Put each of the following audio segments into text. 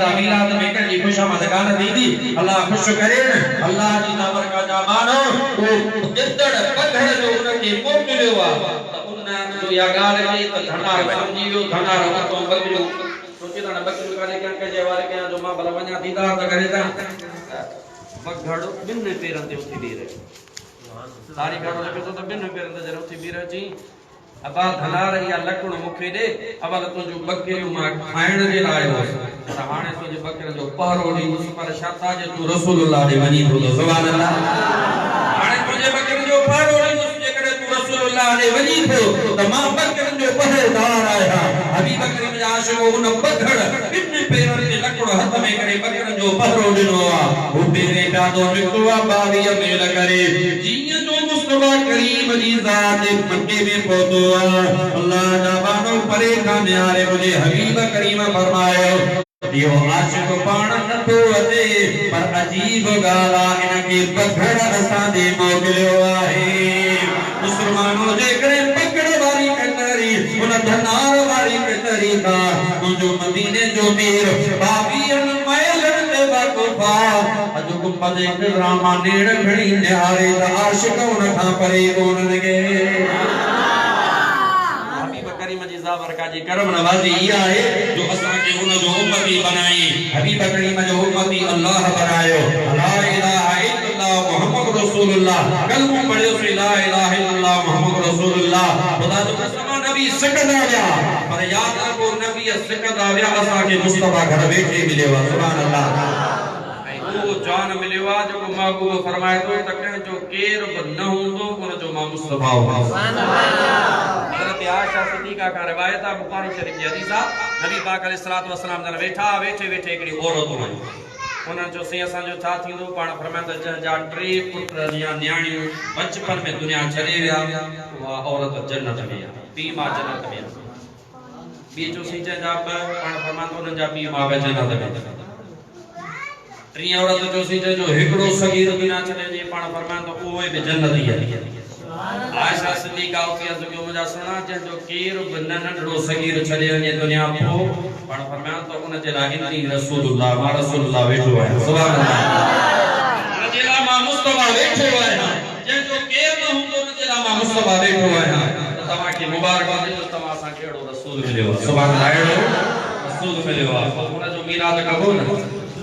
दा मिलाद में कड़ी खुशामद गान दीदी अल्लाह खुश करे अल्लाह जी दा बरकत जा मानो तो गिदड़ पधड़ जो उनके मोकिलियो आ उन जो या गाल के तो धनार समझियो धनार तो बकरियो सोचे ता बकरियो करे क्या के वाले के जो मां भला वणा दीदार त करे ता बगड़ बिन पेरन ते उठी बीरे तारी गाड़ो लगे तो बिन पेरन ते जरा उठी बीरे जी अबा धनार या लकड़ मुखे दे अबल तुजो बकरियो मा खाइण जे लाए हो त हाने तुजो बकरे जो पहरो दी उस पर शाता जे तू रसूलुल्लाह दे वनी तो सुभान अल्लाह हाने तुजे बकरे जो पहरो दी उस जे करे तू रसूलुल्लाह दे वनी तो त मां बकरे जो पहरेदार आया अभी बकरे में आशिक उन बगड़ बिन पेरन ते लकड़ हाथ में करे बकरे जो पहरो दिनो आ वो पेरे का दो निकवा बावी मेल करे जिया जो मुस्तफा करीम जी जात मक्के में पहुंचो अल्लाह जाबानो परे का न्यारे मुझे हबीब करीम फरमायो यो आशिक पाण नथो अचे पर अजीब गाला इनके बगड़ असा दे मोकिलियो आहे मुसलमानो जे करे पकड़ वाली कटरी उन धनार वाली कटरी का मुझो मदीने जो मीर बाबियन मैलन ते वकफा अजो को पदे रामा नेड़ घणी न्यारे दा आशिक उन खां परे कोन लगे करीम जी ज़ाबर जी करम नवाजी इया है जो असा के उन जो उम्मती बनाई हबीब करीम जो उम्मती अल्लाह बनायो ला इलाहा इल्लल्लाह मुहम्मद रसूलुल्लाह कलमो पढ़ियो से ला इलाहा इल्लल्लाह मुहम्मद रसूलुल्लाह खुदा जो कसम नबी सिकदा गया पर याद रखो नबी सिकदा गया असा के मुस्तफा घर बैठे मिले वा सुभान अल्लाह वो जान मिलेवा जो महबूब फरमाए तो तकन जो केर न हुंदो उन जो मा मुस्तफा हो सुभान अल्लाह हजरत आयशा सिद्दीका का रिवायत है बुखारी शरीफ जी हदीस नबी पाक अलैहिस्सलातु वस्सलाम जन बैठा वेठे वेठे एकड़ी औरत हुई उन जो से असा जो था थींदो पाण फरमांदा जा ट्रे पुत्र या न्याणी बचपन में दुनिया छड़े गया वा औरत जन्नत में पी मां जन्नत में बी जो से जा पाण फरमांदा उन जा पी मां जन्नत में त्री औरत जो सी जो हिकड़ो सगीर दुनिया छड़े जे पाण फरमांदा ओए बि जन्नत ही है आयशा सिद्दीका उती जो मुजा सुना जे जो केर नंढड़ो सगीर छड़े वने दुनिया को पण फरमाया तो उन जे ला इन्नी रसूलुल्लाह मा रसूलुल्लाह वेठो है सुभान अल्लाह उन जे ला मा मुस्तफा वेठो है जे जो केर न हुंदो उन जे ला मा मुस्तफा वेठो है तमा के मुबारक दे तो तमा सा केड़ो रसूल मिलियो सुभान अल्लाह रसूल मिलियो उन जो मिलाद कबूल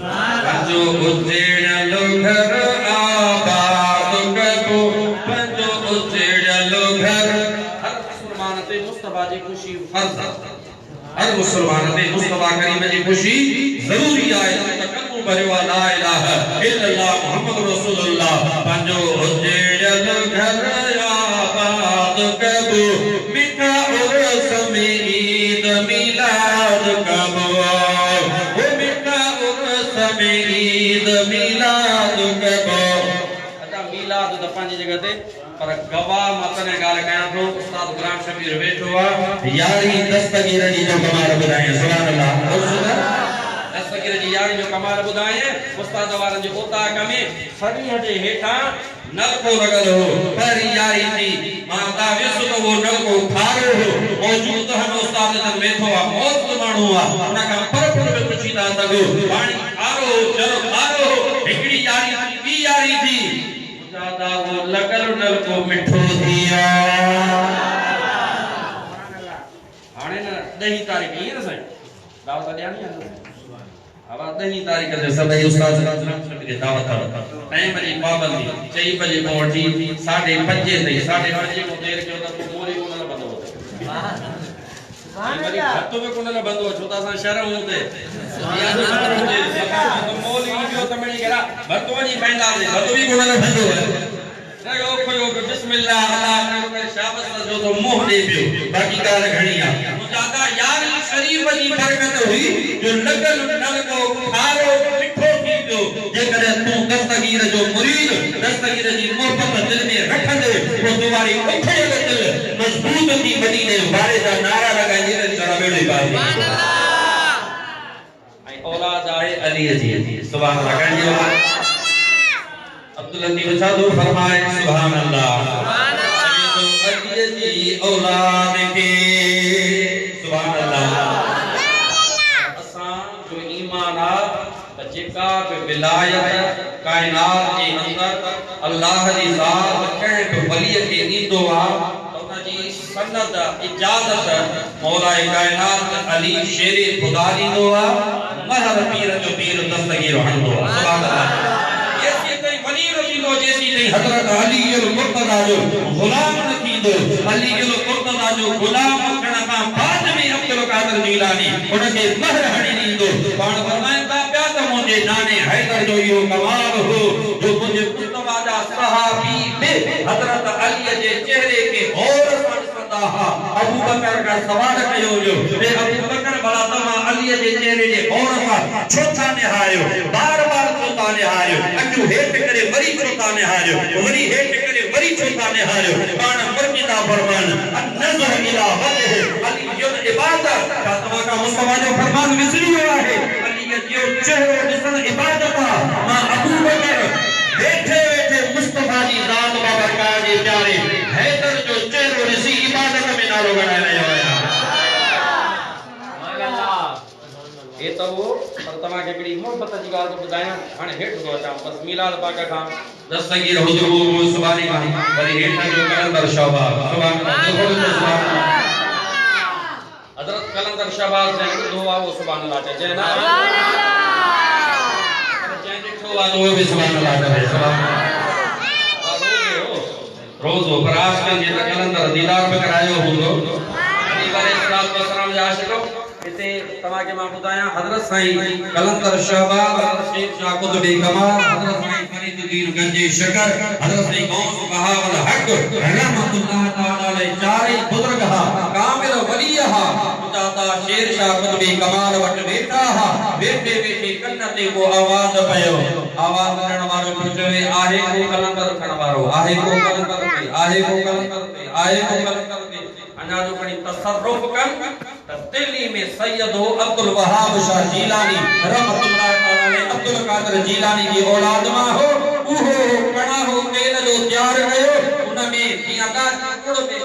पंजो उजेड़ लो घर आबाद कबो पंजो उजेड़ लो घर हर मुसलमान ते मुस्तफा जी खुशी फर्ज हर मुसलमान ते मुस्तफा करीम जी खुशी जरूरी है तकल्लु भरवा ला इलाहा इल्लल्लाह मुहम्मद रसूलुल्लाह पंजो उजेड़ लो घर आबाद कबो मिठा उर्स में ईद मिलाद कबो ईद मिलाद कबो अच्छा मिलाद त पंहिंजी जगह ते पर गवाह मतने गाल कया तो उस्ताद गुलाम शबीर वेठो आ यारी दस्तगीर जी जो कमाल बुधाए सुभान अल्लाह दस्तगीर जी यारी जो कमाल बुधाए उस्ताद वारन जो ओता कमे सड़ी हटे हेठा नलको लगल हो पर यारी थी माता विसु तो वो नलको खारो हो मौजूद हम उस्ताद जन वेठो आ मौत माणू आ उना का परपुर में कुछ ना तगो पानी खारो चलो खारो एकड़ी यारी थी यारी थी ज्यादा वो लगल नलको मिठो दिया हाने ना 10 तारीख ही ना सही दावत ॾियानी है अब 10 तारीख से सभई उस्ताद गुलाम शबीर के दावत टाइम जी पाबंदी 4 बजे पहुंची 5:30 ताईं 5:30 को देर के तो मोरी को न बंद हो सुभान अल्लाह तो में को न बंद हो छोटा सा शर्म होते या तो शर्म होते तो मोली जो तमणी करा भतवनी पैंदा दे भतवी को न बंद हो सगो खोयो बिस्मिल्लाह अल्लाह ने शाबाश जो तो मोह दे पियो बाकी कार घणिया मुजादा यार शरीफ जी बरकत हुई जो लगल नलको खारो मिठो थी पियो जे करे तू दस्तगीर जो मुरीद दस्तगीर जी मोहब्बत दिल में रखंदे वो तुम्हारी उठे दिल मजबूत थी मदीने वाले दा नारा लगाए जे जरा बेड़े पार सुभान अल्लाह आई औलाद आए अली जी सुभान अल्लाह कहंदी अब्दुल लतीफ साधु फरमाए सुभान अल्लाह सुभान अल्लाह अली जी औलाद के सुभान अल्लाह असा जो ईमान नाथ जेका बि विलायत कायनात जे अंदर अल्लाह जी ज़ात कंहिं बि वलीअ खे ॾींदो आहे त उन जी सनद इजाज़त मौलाए कायनात अली शेर खुदा ॾींदो आहे महर पीर जो पीर दस्तगीर हणंदो आहे सुभान अल्लाह जेसी ताईं वली न थींदो जेसी ताईं हज़रत अली मुर्तज़ा जो गुलाम न थींदो अली मुर्तज़ा जो गुलाम थियण खां बाद में अब्दुल कादिर जीलानी उनखे महर हणी ॾींदो पाण फरमाइनि था पिया त मुंहिंजे नाने हैदर जो इहो कमाल हो जो मुंहिंजे मुस्तफा जा सहाबी बि हज़रत अली जे चेहरे खे गौर सां ॾिसंदा हुआ अबू बकर खां सवाल कयो हुयो हे अबू बकर भला तव्हां अली जे चेहरे जे गौर सां छो था निहारियो बार बार छो था निहारियो अखियूं हेठि करे वरी छो था निहारियो वरी हेठि करे वरी छो था निहारियो पाण मुर्शिदा फरमान नज़र इला वजह अली जो इबादत का तव्हां का मुस्तफा जो फरमान विसरी वियो आहे अली जो चेहरो ॾिसण इबादत आहे मां अबू बकर वेठे वेठे मुस्तफा जी ज़ात बाबरकार जे प्यारे हैदर जो चेहरो ॾिसी इबादत में नालो ॻणाए रहियो आहियां ये तो वो पर तमा के कड़ी मोहब्बत जी गाल तो बुधाया हाने हेठ तो अचा बस मिलाद पाक खां दस्तगीर हुजूर सुभानी मानी वरी हेठा जो कलंदर शहबाज सुभान अल्लाह हजरत कलंदर शहबाज ने दुआ वो सुभान अल्लाह जय ना सुभान अल्लाह जय दिठो वा वो भी सुभान अल्लाह करे सुभान अल्लाह रोज़ो पर आज के जे कलंदर दीदार में करायो हुंदो अली अलैहिस्सलाम जा आशिको इते तमा के मां बुधाया हजरत साईं कलंदर शहबाज हजरत शेख शाह कुतुबी कमाल हजरत साईं फरीदुद्दीन गंजी शकर हजरत साईं गौस बहावल हक रहमतुल्लाह तआला अलैहि चारि बुजुर्ग हा कामिल वली हा मुजादा शेर शाह कुतुबी कमाल वट वेठा हा वेठे वेठे कन ते को आवाज पयो आवाज करण वारो पुछवे आहे को कलंदर करण वारो आहे को कलंदर पे आहे को कलंदर पे आहे को कलंदर पे अना जो कणी तसर्रुफ कन दिल्ली में सैयद हो अब्दुल वहाब शाह जीलानी रहमतुल्लाह तआला अलैहि अब्दुल कादिर जीलानी जी औलाद मा हो उहो कणा हो तेल जो तैयार कयो उन में जिया का कुड़ में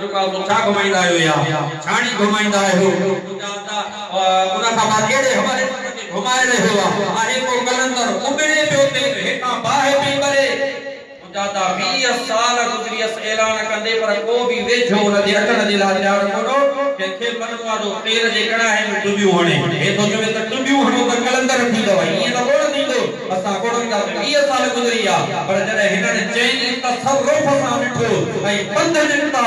जो का छा घुमाइंदा आयो या छाणी घुमाइंदा आयो ज्यादा उन का मा केड़े हवाले घुमाए रहियो आहे को कलंदर उबड़े पियो ते हेठा बाहे पई करे ज्यादा 20 साल गुजरियस ऐलान कंदे पर को भी वेझो न दे अटण जे ला तैयार कोनो के खेल बनवा दो तेल जे कड़ा है में डुबियो हणे हे तो जमे त डुबियो हणो त कलंदर थींदो ये त कोन थींदो असा कोन का 20 साल गुजरिया पर जने हिनने चैनी तसर्रुफ सा मिठो ऐ पंध निकता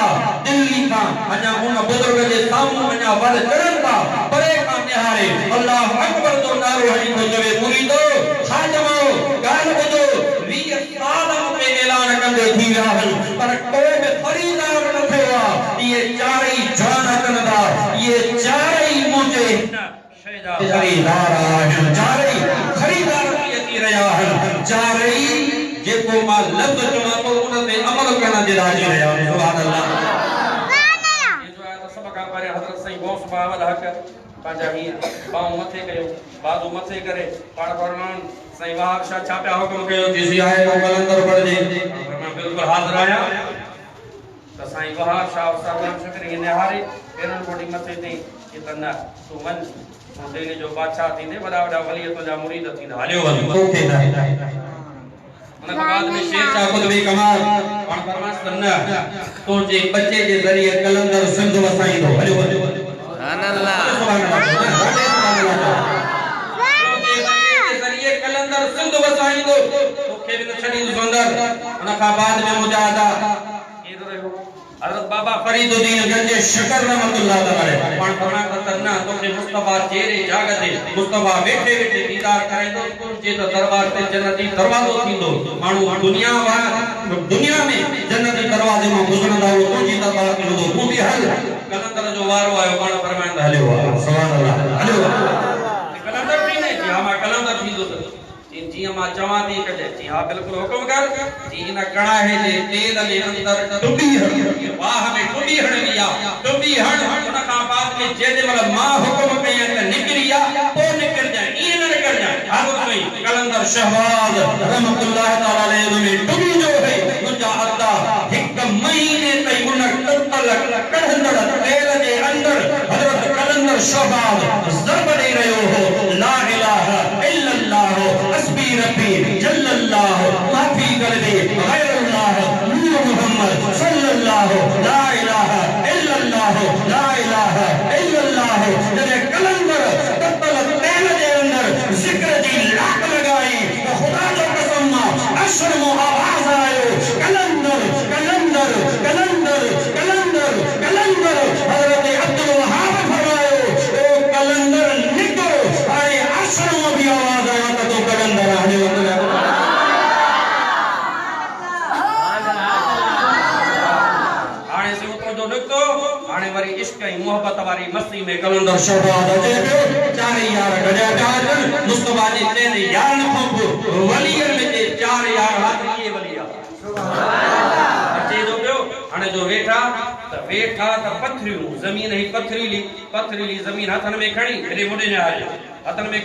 दिल्ली का अना उन बुजुर्ग जे सामने अना वल करन था परे का निहारे अल्लाह अकबर जो नारो हणी तो जवे मुरीदो छा जमाओ गाल बुझो 20 साल में ऐलान कंदे थी रहल पर कोई में खरीदार न थियो ये चारई जान कंदा ये चारई मुझे खरीदार आहिन चारई खरीदार थी रहा है चारई जेको मा लफ्ज चवा तो उन ते अमल करण जे राजी रहा सुभान अल्लाह ये जो है सब का पर हजरत सही गौस बावल हक पाजा ही पाऊ मथे कयो बाजू मथे करे पाण फरमान सही वहाब शाह छापया हुक्म कयो जिसी आए को कलंदर पढ़ दे मैं बिल्कुल हाजिर आया तो साईं वहाब शाह सलाम शुक्र निहारे पेरन कोडी मथे ते इतना तू मन देने जो बादशाह थींदे बड़ा बड़ा वली तो जा मुरीद थींदा हलियो वली ओके दा उन बाद में शेर शाह कुतुबी कमाल पाण फरमान सन्ना तो जे बच्चे के जरिए कलंदर सिंध वसाईंदो हलियो वली सुभान अल्लाह सुभान अल्लाह कलंदर सिंध वसाईंदो तोखे भी न छडी सुंदर उन का बाद में मुजादा इधर रहो हजरत बाबा फरीदुद्दीन गंजे शकर रहमतुल्लाह अलैहि पाण फरमान तन्ना तोखे मुस्तफा चेहरे जागते मुस्तफा बैठे बैठे दीदार करेंदो तुझे तो दरबार ते जन्नती दरवाजो थींदो मानू दुनिया में जन्नती दरवाजे में गुजरंदा हो तुझी दरबार ते हो तू भी हल कलंदर जो वारो आयो पाण फरमान हलियो सुभान अल्लाह हलियो कलंदर भी नहीं जी हम कलंदर थींदो जी मा चवा दी कजे जी हां बिल्कुल हुक्म कर जी इन कड़ा है जे तेल ले अंदर डुबी हण वाह में डुबी हण लिया डुबी हण उन का बाद में जे दे मतलब मां हुक्म कया त निकलिया तो निकल जाए ये न निकल जाए हां भाई कलंदर शहबाज रहमतुल्लाह तआला अलैहि में डुबी जो है तुझा अल्लाह एक महीने तई उन तल कढ़ंदड़ तेल जे अंदर हजरत कलंदर शहबाज जरब दे रहो हो ला इलाहा मस्ती में कलंदर शहबाज अचे पियो चार यार गजा जाजन मुस्तफा जी तेरे यार न खंब वलियन में जे चार यार हाथ किए वलिया सुभान अल्लाह अचे दो पियो हाने जो वेठा त पथरियूं जमीन ही पथरीली जमीन हथन में खणी हेॾे मुॾे न आयो हथन में